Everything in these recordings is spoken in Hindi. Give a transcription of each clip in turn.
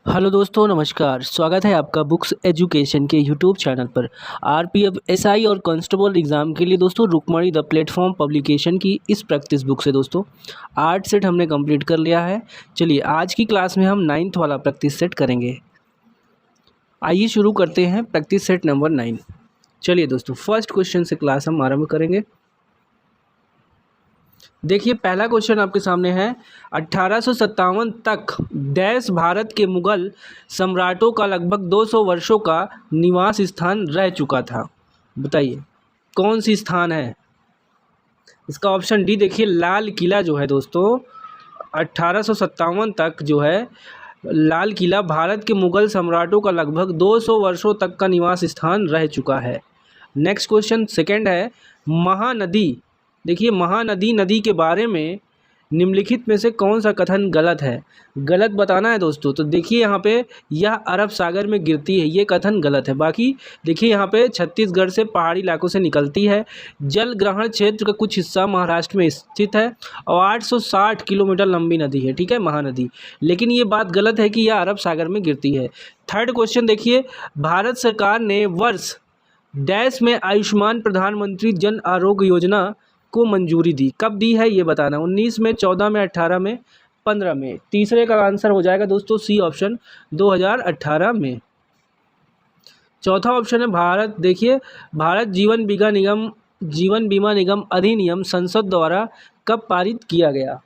हेलो दोस्तों, नमस्कार। स्वागत है आपका बुक्स एजुकेशन के यूट्यूब चैनल पर। आरपीएफ, एसआई और कांस्टेबल एग्ज़ाम के लिए दोस्तों रुक्मणी द प्लेटफॉर्म पब्लिकेशन की इस प्रैक्टिस बुक से दोस्तों 8 सेट हमने कंप्लीट कर लिया है। चलिए आज की क्लास में हम 9th वाला प्रैक्टिस सेट करेंगे। आइए शुरू करते हैं प्रैक्टिस सेट नंबर 9। चलिए दोस्तों, फर्स्ट क्वेश्चन से क्लास हम आरंभ करेंगे। देखिए पहला क्वेश्चन आपके सामने है, 1857 तक डैश भारत के मुगल सम्राटों का लगभग 200 वर्षों का निवास स्थान रह चुका था। बताइए कौन सी स्थान है इसका? ऑप्शन डी देखिए, लाल किला जो है दोस्तों 1857 तक जो है लाल किला भारत के मुगल सम्राटों का लगभग 200 वर्षों तक का निवास स्थान रह चुका है। नेक्स्ट क्वेश्चन सेकंड है, महानदी। देखिए महानदी नदी के बारे में निम्नलिखित में से कौन सा कथन गलत है? गलत बताना है दोस्तों। तो देखिए यहाँ पे यह अरब सागर में गिरती है, ये कथन गलत है। बाकी देखिए यहाँ पे छत्तीसगढ़ से पहाड़ी इलाकों से निकलती है, जल ग्रहण क्षेत्र का कुछ हिस्सा महाराष्ट्र में स्थित है और 860 किलोमीटर लंबी नदी है, ठीक है, महानदी। लेकिन ये बात गलत है कि यह अरब सागर में गिरती है। थर्ड क्वेश्चन देखिए, भारत सरकार ने वर्ष डैश में आयुष्मान प्रधानमंत्री जन आरोग्य योजना को मंजूरी दी। कब दी है ये बताना, 19 में, 14 में, 18 में, 15 में। तीसरे का आंसर हो जाएगा दोस्तों सी ऑप्शन, 2018 में। चौथा ऑप्शन है भारत। देखिए भारत जीवन बीमा निगम अधिनियम संसद द्वारा कब पारित किया गया?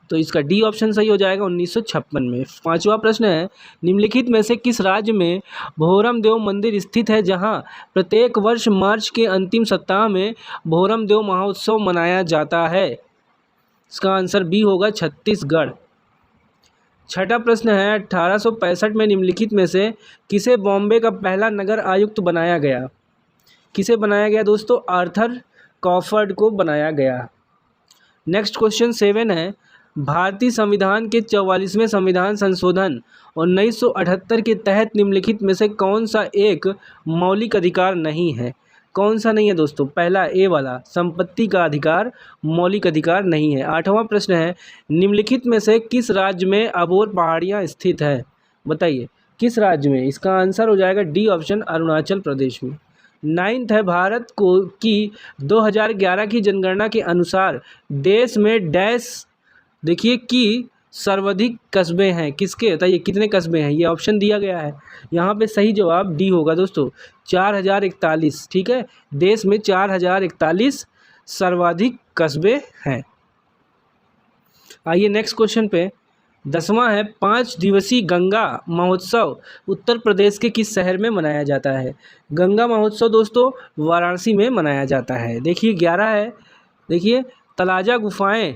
तो इसका डी ऑप्शन सही हो जाएगा, 1956 में। पांचवा प्रश्न है, निम्नलिखित में से किस राज्य में भोरम देव मंदिर स्थित है जहां प्रत्येक वर्ष मार्च के अंतिम सप्ताह में भोरम देव महोत्सव मनाया जाता है? इसका आंसर बी होगा, छत्तीसगढ़। छठा प्रश्न है, 1865 में निम्नलिखित में से किसे बॉम्बे का पहला नगर आयुक्त बनाया गया? किसे बनाया गया दोस्तों? आर्थर कॉफर्ड को बनाया गया। नेक्स्ट क्वेश्चन 7 है, भारतीय संविधान के 44वें संविधान संशोधन 1978 के तहत निम्नलिखित में से कौन सा एक मौलिक अधिकार नहीं है? कौन सा नहीं है दोस्तों? पहला ए वाला, संपत्ति का अधिकार मौलिक अधिकार नहीं है। आठवां प्रश्न है, निम्नलिखित में से किस राज्य में अबोर पहाड़ियाँ स्थित है? बताइए किस राज्य में? इसका आंसर हो जाएगा डी ऑप्शन, अरुणाचल प्रदेश में। 9th है, भारत को की 2011 की जनगणना के अनुसार देश में डैश देखिए कि सर्वाधिक कस्बे हैं। किसके? बताइए कितने कस्बे हैं? ये ऑप्शन दिया गया है। यहाँ पे सही जवाब डी होगा दोस्तों, 4041। ठीक है, देश में 4041 सर्वाधिक कस्बे हैं। आइए नेक्स्ट क्वेश्चन पे। 10वां है, 5 दिवसीय गंगा महोत्सव उत्तर प्रदेश के किस शहर में मनाया जाता है? गंगा महोत्सव दोस्तों वाराणसी में मनाया जाता है। देखिए 11 है, देखिए तलाजा गुफाएं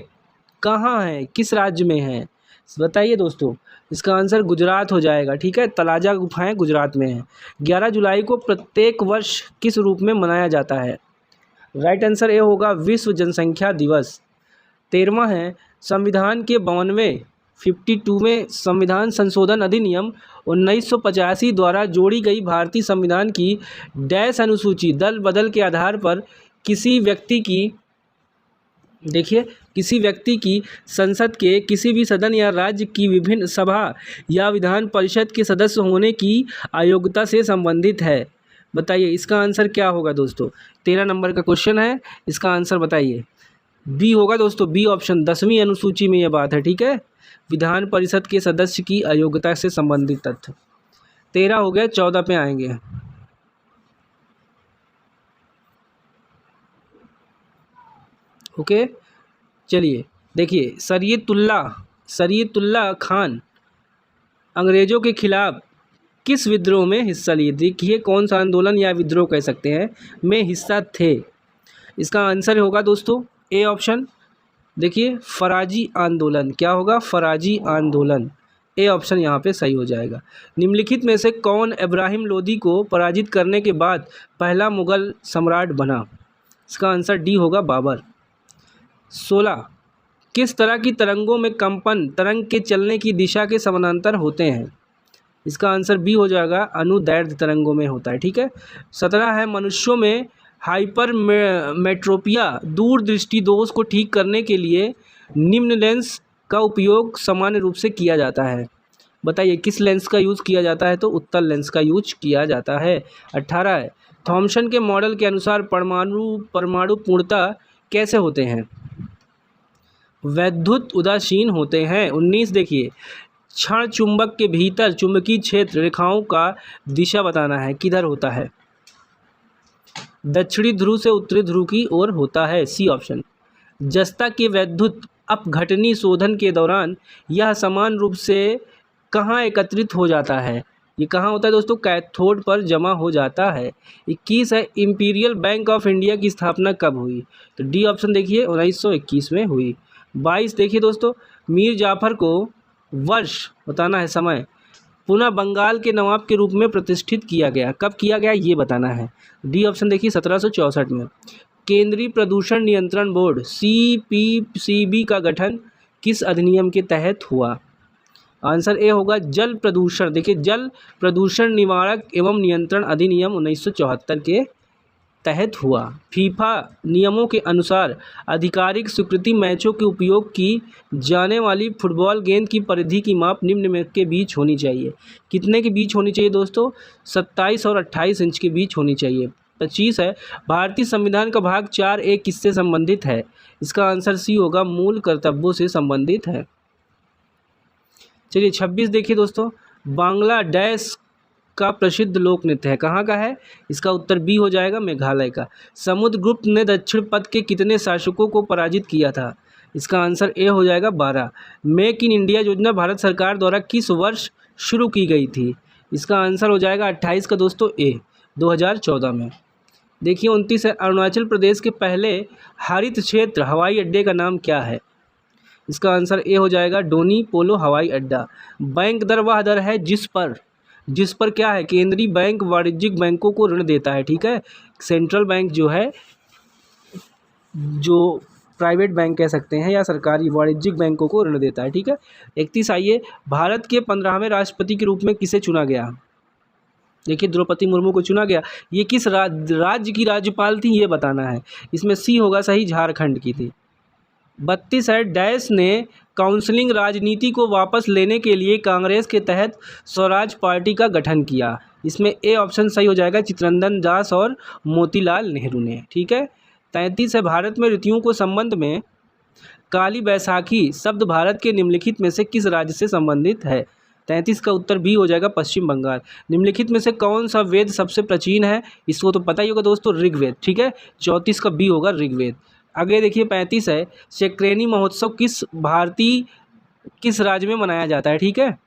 कहाँ हैं, किस राज्य में हैं? बताइए दोस्तों, इसका आंसर गुजरात हो जाएगा। ठीक है, तलाजा गुफाएं गुजरात में हैं। 11 जुलाई को प्रत्येक वर्ष किस रूप में मनाया जाता है? राइट आंसर ए होगा, विश्व जनसंख्या दिवस। 13वां है, संविधान के 52वें संविधान संशोधन अधिनियम 1985 द्वारा जोड़ी गई भारतीय संविधान की डैश अनुसूची दल बदल के आधार पर किसी व्यक्ति की संसद के किसी भी सदन या राज्य की विभिन्न सभा या विधान परिषद के सदस्य होने की अयोग्यता से संबंधित है। बताइए इसका आंसर क्या होगा दोस्तों? 13 नंबर का क्वेश्चन है, इसका आंसर बताइए। बी होगा दोस्तों, बी ऑप्शन, 10वीं अनुसूची में यह बात है। ठीक है, विधान परिषद के सदस्य की अयोग्यता से संबंधित तथ्य। 13 हो गया, 14 पे आएंगे। ओके चलिए देखिए, शरीयतुल्लाह खान अंग्रेज़ों के खिलाफ किस विद्रोह में हिस्सा लिए? देखिए कौन सा आंदोलन या विद्रोह कह सकते हैं में हिस्सा थे? इसका आंसर होगा दोस्तों ए ऑप्शन, देखिए फराजी आंदोलन। क्या होगा? फराजी आंदोलन। ए ऑप्शन यहाँ पे सही हो जाएगा। निम्नलिखित में से कौन इब्राहिम लोदी को पराजित करने के बाद पहला मुगल सम्राट बना? इसका आंसर डी होगा, बाबर। 16, किस तरह की तरंगों में कंपन तरंग के चलने की दिशा के समानांतर होते हैं? इसका आंसर बी हो जाएगा, अनुदैर्ध्य तरंगों में होता है। ठीक है। 17 है, मनुष्यों में हाइपरमेट्रोपिया दूरदृष्टि दोष को ठीक करने के लिए निम्न लेंस का उपयोग सामान्य रूप से किया जाता है? बताइए किस लेंस का यूज़ किया जाता है, तो उत्तल लेंस का यूज किया जाता है। 18 है, थॉमसन के मॉडल के अनुसार परमाणु पूर्णतः कैसे होते हैं, वैद्युत उदासीन होते हैं। 19 देखिए, क्षण चुंबक के भीतर चुंबकीय क्षेत्र रेखाओं का दिशा बताना है, किधर होता है, दक्षिणी ध्रुव से उत्तरी ध्रुव की ओर होता है, सी ऑप्शन। जस्ता के वैद्युत अपघटनी शोधन के दौरान यह समान रूप से कहाँ एकत्रित हो जाता है, ये कहाँ होता है दोस्तों, कैथोड पर जमा हो जाता है। 21 है, इंपीरियल बैंक ऑफ इंडिया की स्थापना कब हुई, तो डी ऑप्शन देखिए 1921 में हुई। 22 देखिए दोस्तों, मीर जाफर को वर्ष बताना है, समय, पुनः बंगाल के नवाब के रूप में प्रतिष्ठित किया गया, कब किया गया ये बताना है। डी ऑप्शन देखिए 1764 में। केंद्रीय प्रदूषण नियंत्रण बोर्ड CPCB का गठन किस अधिनियम के तहत हुआ, आंसर ए होगा जल प्रदूषण, देखिए जल प्रदूषण निवारक एवं नियंत्रण अधिनियम 1974 के तहत हुआ। फीफा नियमों के अनुसार आधिकारिक स्वीकृति मैचों के उपयोग की जाने वाली फुटबॉल गेंद की परिधि की माप निम्न में के बीच होनी चाहिए, कितने के बीच होनी चाहिए दोस्तों, 27 और 28 इंच के बीच होनी चाहिए। 25 है, भारतीय संविधान का भाग 4A किससे संबंधित है, इसका आंसर सी होगा, मूल कर्तव्यों से संबंधित है। चलिए 26 देखिए दोस्तों, बांग्लादेश का प्रसिद्ध लोक नृत्य है, कहाँ का है, इसका उत्तर बी हो जाएगा, मेघालय का। समुद्रगुप्त ने दक्षिण पथ के कितने शासकों को पराजित किया था, इसका आंसर ए हो जाएगा, 12। मेक इन इंडिया योजना भारत सरकार द्वारा किस वर्ष शुरू की गई थी, इसका आंसर हो जाएगा 28 का दोस्तों, ए 2014 में। देखिए 29 है, अरुणाचल प्रदेश के पहले हरित क्षेत्र हवाई अड्डे का नाम क्या है, इसका आंसर ए हो जाएगा, डोनी पोलो हवाई अड्डा। बैंक दर वह दर है जिस पर क्या है, केंद्रीय बैंक वाणिज्यिक बैंकों को ऋण देता है, ठीक है, सेंट्रल बैंक जो है, जो प्राइवेट बैंक कह सकते हैं या सरकारी वाणिज्यिक बैंकों को ऋण देता है, ठीक है। 31 आइए, भारत के 15वें राष्ट्रपति के रूप में किसे चुना गया, देखिए द्रौपदी मुर्मू को चुना गया, ये किस राज्य की राज्यपाल थी ये बताना है, इसमें सी होगा सही, झारखंड की थी। 32 है, डैश ने काउंसलिंग राजनीति को वापस लेने के लिए कांग्रेस के तहत स्वराज पार्टी का गठन किया, इसमें ए ऑप्शन सही हो जाएगा, चित्तरंजन दास और मोतीलाल नेहरू ने, ठीक है। 33 है, भारत में ऋतुओं को संबंध में काली बैसाखी शब्द भारत के निम्नलिखित में से किस राज्य से संबंधित है, 33 का उत्तर भी हो जाएगा, पश्चिम बंगाल। निम्नलिखित में से कौन सा वेद सबसे प्राचीन है, इसको तो पता ही होगा दोस्तों, ऋग्वेद, ठीक है, 34 का बी होगा, ऋग्वेद। आगे देखिए 35 है, शक्रेनी महोत्सव किस राज्य में मनाया जाता है, ठीक है,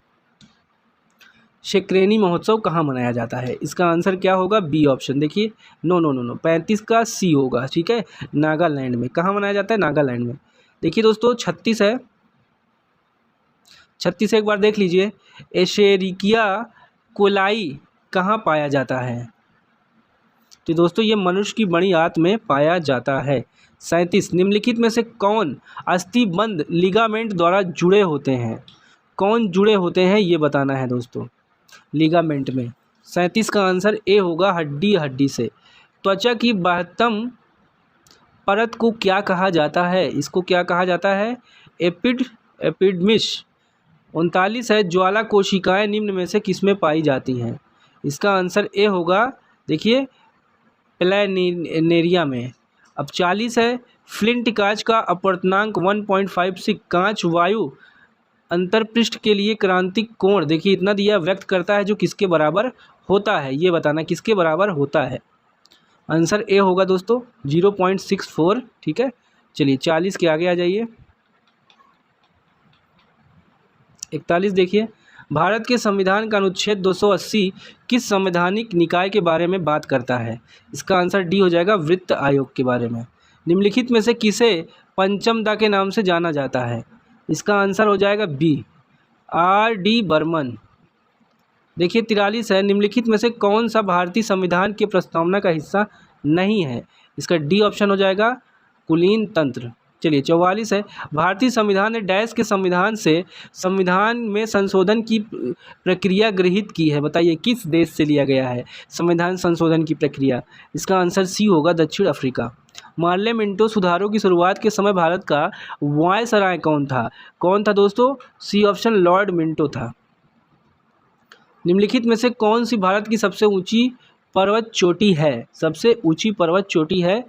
शक्रेनी महोत्सव कहाँ मनाया जाता है, इसका आंसर क्या होगा, बी ऑप्शन। देखिए नो 35 का सी होगा, ठीक है, नागालैंड में, कहाँ मनाया जाता है, नागालैंड में। देखिए दोस्तों 36 है, 36 एक बार देख लीजिए, एशेरिकिया कोलाई कहाँ पाया जाता है, तो दोस्तों ये मनुष्य की बड़ी आंत में पाया जाता है। 37, निम्नलिखित में से कौन अस्थिबंध लिगामेंट द्वारा जुड़े होते हैं, कौन जुड़े होते हैं ये बताना है दोस्तों, लिगामेंट में। 37 का आंसर ए होगा, हड्डी से। त्वचा की बाह्यतम परत को क्या कहा जाता है, इसको क्या कहा जाता है, एपिडर्मिस। 39 है, ज्वाला कोशिकाएं निम्न में से किसमें पाई जाती हैं, इसका आंसर ए होगा, देखिए प्लैनेरिया में। अब 40 है, फ्लिंट कांच का अपवर्तनांक 1.56, कांच वायु अंतरपृष्ठ के लिए क्रांतिक कोण, देखिए इतना दिया, व्यक्त करता है जो किसके बराबर होता है, ये बताना किसके बराबर होता है, आंसर ए होगा दोस्तों, 0.64, ठीक है। चलिए 40 के आगे आ जाइए। 41 देखिए, भारत के संविधान का अनुच्छेद 280 किस संवैधानिक निकाय के बारे में बात करता है, इसका आंसर डी हो जाएगा, वित्त आयोग के बारे में। निम्नलिखित में से किसे पंचमदा के नाम से जाना जाता है, इसका आंसर हो जाएगा बी, R.D. बर्मन। देखिए 43 है, निम्नलिखित में से कौन सा भारतीय संविधान के प्रस्तावना का हिस्सा नहीं है, इसका डी ऑप्शन हो जाएगा, कुलीन तंत्र। चलिए 44 है, भारतीय संविधान ने डैश के संविधान से संविधान में संशोधन की प्रक्रिया गृहीत की है, बताइए किस देश से लिया गया है संविधान संशोधन की प्रक्रिया, इसका आंसर सी होगा, दक्षिण अफ्रीका। मार्ले मिंटो सुधारों की शुरुआत के समय भारत का वायसराय कौन था दोस्तों, सी ऑप्शन, लॉर्ड मिंटो था। निम्नलिखित में से कौन सी भारत की सबसे ऊंची पर्वत चोटी है? सबसे ऊंची पर्वत चोटी है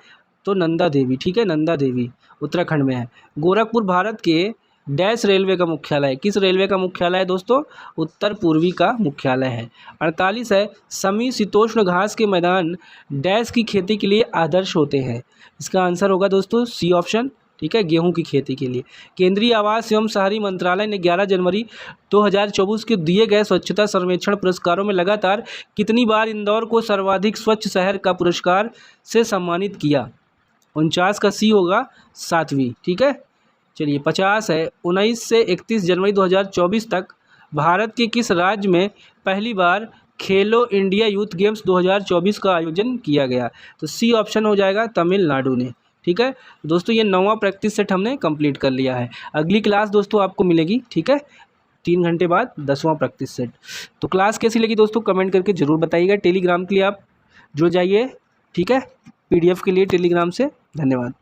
तो नंदा देवी, ठीक है, नंदा देवी उत्तराखंड में है। गोरखपुर भारत के डैश रेलवे का मुख्यालय है। किस रेलवे का मुख्यालय है दोस्तों? उत्तर पूर्वी का मुख्यालय है। 48 है, समशीतोष्ण घास के मैदान डैश की खेती के लिए आदर्श होते हैं। इसका आंसर होगा दोस्तों सी ऑप्शन, ठीक है, गेहूं की खेती के लिए। केंद्रीय आवास एवं शहरी मंत्रालय ने 11 जनवरी 2024 के दिए गए स्वच्छता सर्वेक्षण पुरस्कारों में लगातार कितनी बार इंदौर को सर्वाधिक स्वच्छ शहर का पुरस्कार से सम्मानित किया? 49 का सी होगा 7वीं, ठीक है। चलिए 50 है, 19 से 31 जनवरी 2024 तक भारत के किस राज्य में पहली बार खेलो इंडिया यूथ गेम्स 2024 का आयोजन किया गया? तो सी ऑप्शन हो जाएगा तमिलनाडु ने, ठीक है। दोस्तों ये 9वां प्रैक्टिस सेट हमने कंप्लीट कर लिया है। अगली क्लास दोस्तों आपको मिलेगी, ठीक है, 3 घंटे बाद 10वां प्रैक्टिस सेट। तो क्लास कैसी लगी दोस्तों कमेंट करके ज़रूर बताइएगा। टेलीग्राम के लिए आप जुड़ जाइए, ठीक है, PDF के लिए टेलीग्राम से। धन्यवाद।